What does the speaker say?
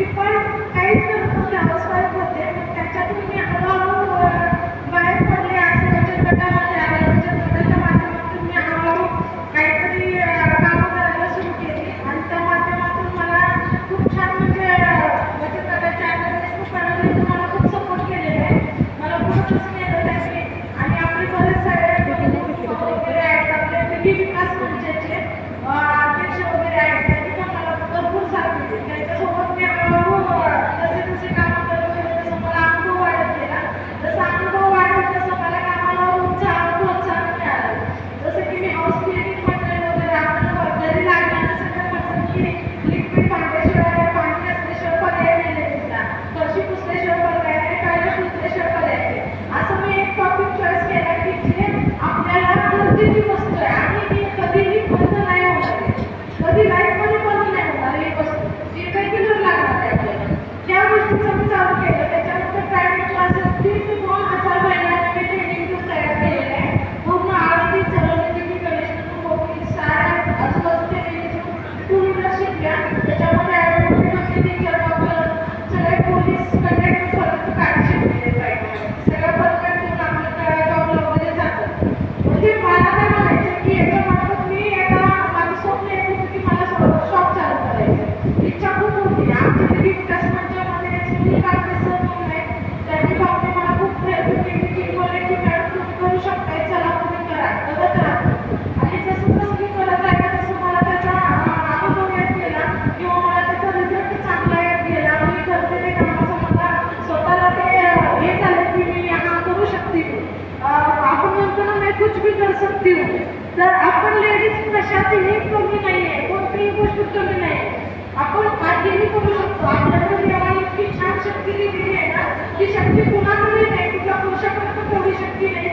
मी पण काहीच करत नव्हते, हाऊसवाईफ होते. पण त्याच्यातून मी हळूहळू बाहेर पडले. असं बचत गटामध्ये आले. बचत गटाच्या माध्यमातून मी हळूहळू काहीतरी कामं करायला सुरू केली आणि त्या माध्यमातून मला खूप छान म्हणजे बचत गटाच्या खूप मॅडमने मला खूप सपोर्ट केलेला आहे. मला खूपच नेलं त्यांनी आणि आपले बरेच सारे वगैरे आहेत, आपले मिनी विकास मंचाचे अध्यक्ष वगैरे आहेत, त्यांनी पण मला भरपूर साथ दिली. त्यांच्यासोबत मी हळूहळू जसे जसे कामं करत गेले तसं मला अनुभव वाढत गेला. जसा अनुभव वाढत तसं मला कामाला उत्साह प्रोत्साहन मिळालं. जसं की मी हाऊस क्लिनिंग मटेरियल वगैरे आपल्याला घरी लागणारं सगळं म्हणतात की लिक्विड भांड्याशिवाय पाणी असल्याशिवाय पर्याय नाही तिथला, फरशी पुसल्याशिवाय पर्याय नाही, टॉयलेट पुसल्याशिवाय पर्याय नाही. असं मी एक टॉपिक चॉईस केला की जे आपल्याला गरजेची वस्तू आहे आणि ती कधीही बंद नाही होणार आहे, कधी लाईफमध्ये बंद नाही होणार. ही वस्तू जी रेग्युलर लागणार आहे आपल्याला, त्या गोष्टीचं मी चालू केलं. त्याच्यानंतर प्रायव्हेट क्लासेस 3 ते 2,000 महिन्यात मी ट्रेनिंग ग्रुप तयार केलेलं आहे. पूर्ण आरती चढवण्याची मी गणेशनगर मोठी साऱ्या आजूबाजूच्या टू व्हीलर शिकल्या. त्याच्यामध्ये ॲडव्होकेट टीचर डॉक्टर सगळे पोलीस कंडक्टर काढू शिकलेले पाहिजे. सगळं परफेक्ट घेऊन आपल्या जॉबला वगैरे जातात. म्हणजे मला काय म्हणायचं की याच्या मार्फत मी आता माझं स्वप्न येत होतं की मला शॉप चालू करायचं, इच्छा खूप होती. आमच्या निधी विकास मंचामध्ये सुनील काकडे सर म्हणून आहे, त्यांनी बाबतीत मला खूप प्रयत्न केले की बोलले की मॅडम तुम्ही करू शकताय, चला तुम्ही करा, करत राहा. आणि जसं जसं मी करत राहिला तसं मला त्याचा अनुभव येत गेला किंवा मला त्याचा रिझल्ट चांगला येत गेला. मी करते ते कामाचं मला स्वतःला ते हे झालं की मी हा करू शकते. आपण म्हणतो ना मैं कुछ भी कर सकती हूँ. तर आपण लेडीज कशातही कमी नाही आहे, कोणतीही गोष्ट कमी नाही आहे. आपण काहीही करू शकतो. आपल्याकडे देवाने इतकी छान शक्ती दिलेली आहे ना, ती शक्ती कुणाकडे नाही, कुठल्या पुरुषाकडे तेवढी शक्ती नाही.